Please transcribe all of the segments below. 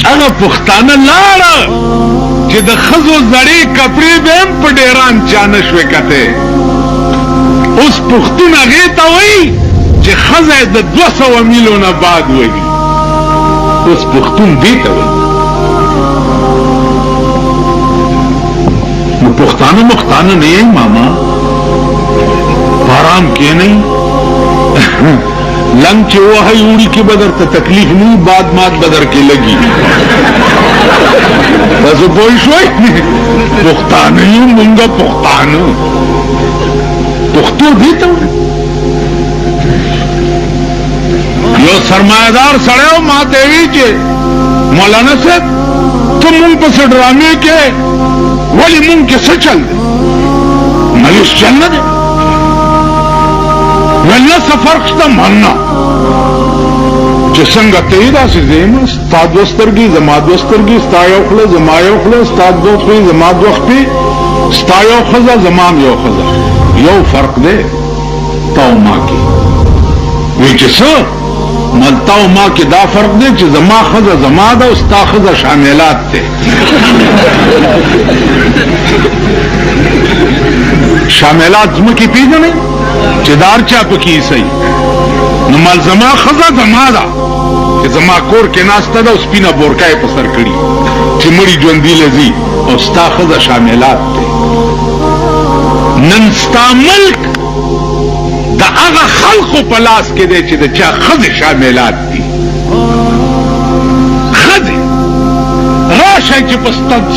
هغه پښتانه لاړه چې د ښځو زړې کپړې به هم په ډیران چا نه شوې کتې. اوس پښتون هغې ته وایي چې ښځه یې د 200 میلو نه بعد وږي. اوس پښتون دې ته وایي. نو پښتانه نه یې ماما آرام کې نه لنګ چې وهی وړي کې بدر ته تکلیف نه بعد مات بدر کې لګي. تاسو پوه شئ پښتانه یو مونږه پښتانه پښتو دې ته یو سرمایدار سړی ما ته وی چې مولانا صاحب ته مونږ په څه ډرامې کې ولې مونږ کې څه چل دی ملیش چل نه دی ولنه څه فرق شته مننه چې څنګه ته یې داسې زیم ستا 2 سترګې زما 2 سترګې ستا یو خوله زما یو خوله ستا 2 خولې زما 2 خولې ستا یو ښځه زما یو ښځه یو فرق دی تا او ما کې وی چې څه مل تا او ما کې دا فرق دی چې زما ښځه زما ده او ستا ښځه شاملات دی شاملات ځمکې پېژنئ چې دار چا پکې ایسئ نو مال زما ښځه زما ده چې زما کور کې ناسته ده او سپینه بورکه یې په سر کړي چې مړي ژوندي لځي او ستا ښځه شاملات دی. نن ستا ملک د هغه خلقو په لاس کې دی چې د چا ښځې شاملات دي. ښځې راشئ چې په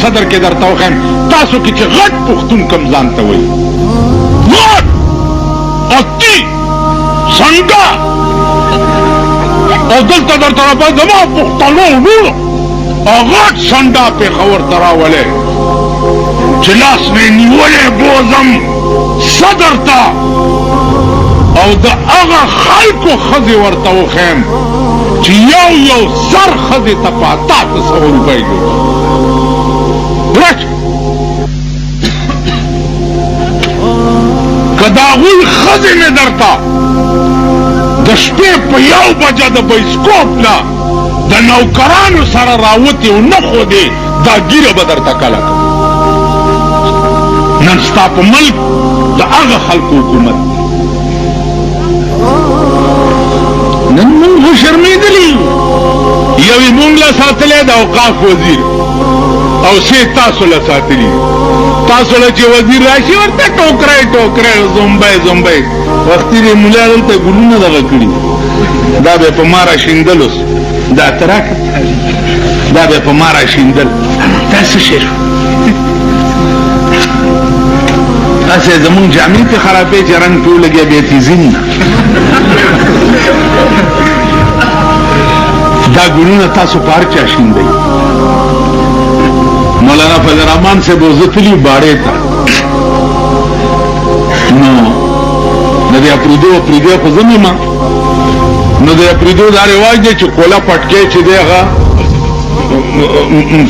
صدر کې درته وښیم تاسو کې چې غټ پښتون کوم ځان ته وایي غټ اتی څنګه او دلته درته راپه زما پښتنو وروڼو غټ سنډا پېښور ته راولې چې لاس مې نیولې بوزم صدر ته او د هغه خلکو ښځې ورته وښیم چې یو زر ښځې ته په 800 روپۍ دي. که د هغوی ښځې مې درته د شپې په 1 بجه د بایسکوپ نه د نوکرانو سره راوتې او نه ښودې دا ګیره به درته کله کړم. نن ستا په ملک د هغه خلکو حکومت دی. نن موږ شرمېدلي یو یې موږ له ساتلی د اوقاف وزیر او سې تاسو له ساتلي تاسو له چې وزیر راشي ورته ټوکری زومبی وختي دې ملا دلته ګلونه دغه کړي دا به په ما راشیندل اوس دا تراک دا به په ما راشیندل تاسو شیر اسې زمونږ جامې پې خرابې چې رنګ پې ولګیا بیا تیزین نه دا ګلونه تاسو په هر چا شیندئ. مولانا فضل الرحمن صاحب وزتلی باړې ته نو د دې اپریدو خو زه مې ما نو د اپریدو دا رواج دی چې کوله پټکې چې دی هغه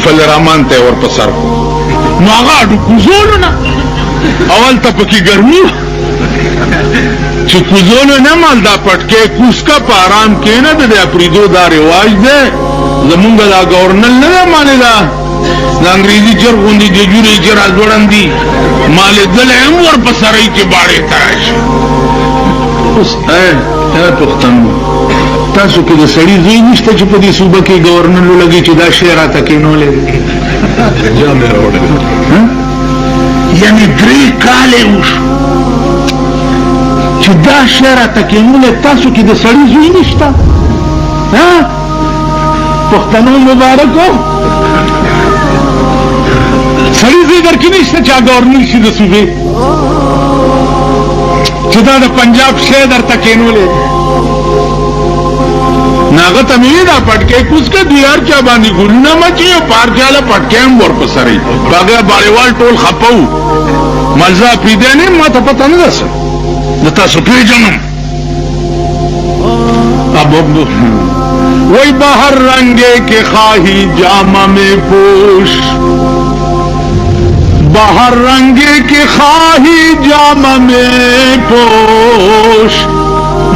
فضل الرحمن ته ور په سر نو هغه اډو کوزولو نه اول ته پکې ګرمي چې کوزولو نه مال دا پټکې کوس کا په آرام کې نه د اپریدو دا رواج دی زمونږ دا گورنر نه دی مانې دا د انګریزي چرګ غوندې د جوړې چې راځوړندي مالې دلې هم ور په سرۍ کې باړې ته راشي. اوس پښتنو تاسو کې د سړي زوی نشته چې په دې صوبه کې گورنر لګي چې دا شی راته کېنولې جامې راوړې یعنې 3 کاله وشو چې دا شی راته کېنولې تاسو کې د سړي زوی نشته پښتنو مبارکو سړي زوی در کې نشته چې گورنر شي د صوبې چې دا د پنجاب شی درته کېنولې ناغه ته مې دا پټکې کوس کې دیار چا باندې ګورونه مچي او پار چاله پټکې هم ور پسري باغه باړیوال ټول خپاو مزه پیدا نه ما ته پته نه ده د تاسو پیژنم ابو وای بهر رنگے کے خواہی جامہ میں پوش بہر رنگے کے خواہی جامہ میں پوش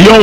1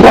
2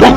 2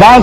دا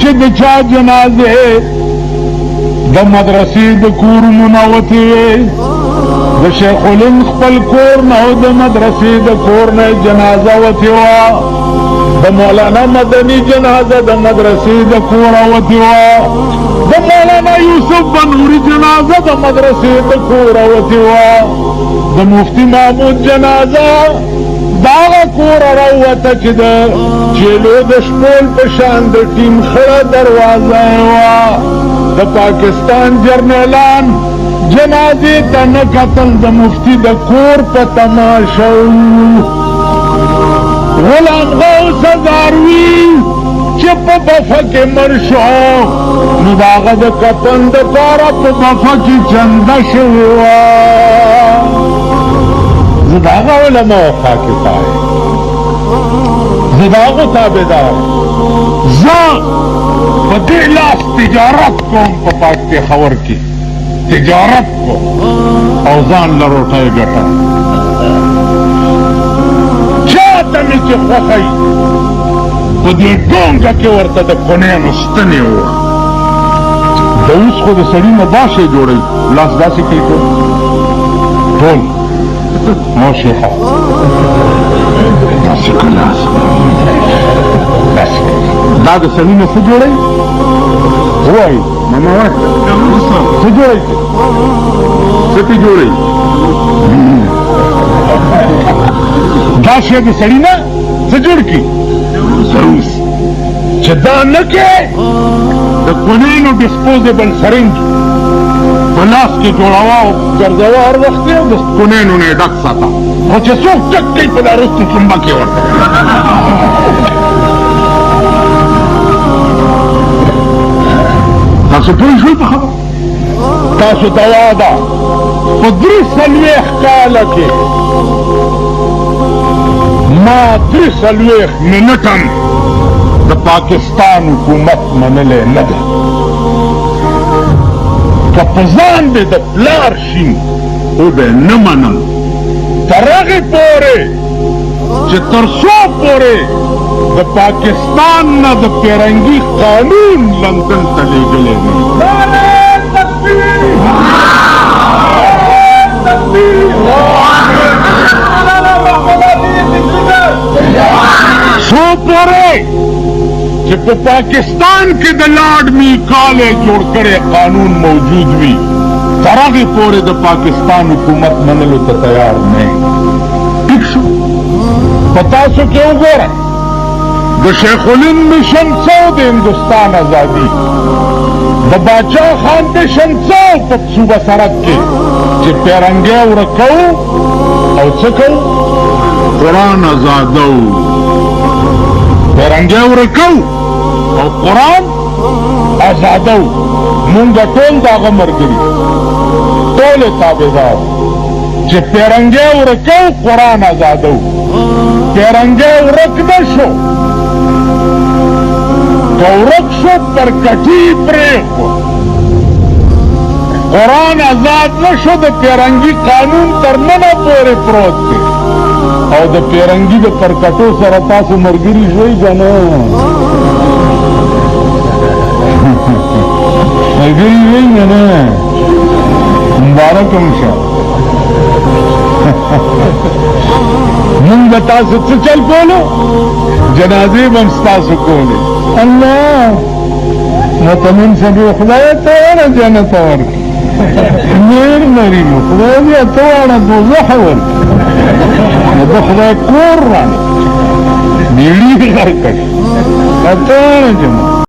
چې د چا جنازه د مدرسې د کورونو نه وتې د شیخ الهند خپل کور نه او د مدرسې د کور نه جنازه وتې وه د مولانا مدني جنازه د مدرسې د کوره وتې وه د مولانا یوسف بنوري جنازه د مدرسې د کوره وتې وه د مفتی محمود جنازه داغا کور روته چې د چیلو د شپول په شان د ټیم خړه دروازه وه د پاکستان جرنیلان جنازې ته نه کتل د مفتی د کور په تماشه غلام غوث هزاروي چې په بفه کې مړ شو نو د هغه د کفن دپاره په بفه کې چنده شوې وه زداغا علماء خاکی پائے زداغا تابدار زان پدی لاس تجارت کو پا پاکتے خور کی تجارت کو اوزان لروٹائے گٹا چاہتا میں چی خوخی پدی ڈونگا کے ورطا دا کنین استنے ہوا دوس خود سڑی میں باشے جوڑی لاس داسی کی کو ٹول موشيحة ناسي كلاس بس بعد سنين سجوري هواي ماما واحد سجوري ستي جوري داشي دي سلينا سجوركي سروس جدان نكي دا كونينو ديسپوزيبل سرنج بلاس کی جوڑاوا گردوا ہر وقت ہے کنینو نے ڈک ساتا وہ چې څوک ټک کوي په دا رستو چمبا کې ورته تاسو پوه شئ په خبره تاسو دوا ده په 3 کاله کې ما 3 منټم د پاکستان حکومت منلې نه ده که پزان بے دا پلار شیم او بے نمانم ترغی پورے چه ترسو پورے دا پاکستان نا دا پیرنگی قانون لندن تلے گلے نارے تکبیر سو پورے کہ پاکستان کے دلاڈ میں کالے جوڑ کرے قانون موجود بھی تراغی پورے دا پاکستان حکومت منلو تا تیار نہیں ٹھیک شو پتا سو کیوں گو رہا دا شیخ الہند مشن سو دا ہندوستان آزادی دا باچا خان مشن سو پا صوبہ سرک کے چی پیرنگے ورکو او چکو قرآن آزادو پیرنگے ورکو او قرآن آزادو مونگا ٹول داغا مرگری ٹول تابدار چه پیرنگے ورکو قرآن آزادو پیرنگے ورک نشو تو ورک شو پر کٹی پریخو قرآن آزاد نشو دا پیرنگی قانون ترمنا پورے پروت تے او دا پیرنگی دا پرکٹو سرطاسو مرگری شوئی جانا مرگری شوئی جانا مبارکم شا من بتاسو چل کولو جنازی بمستاسو کولے اللہ متمن سبي خدای ته ورا جنت ورک نور لري خدای دې ته ورا دوزخ ورک نو خدای کور را نیلی ورکړ ته ورا جنت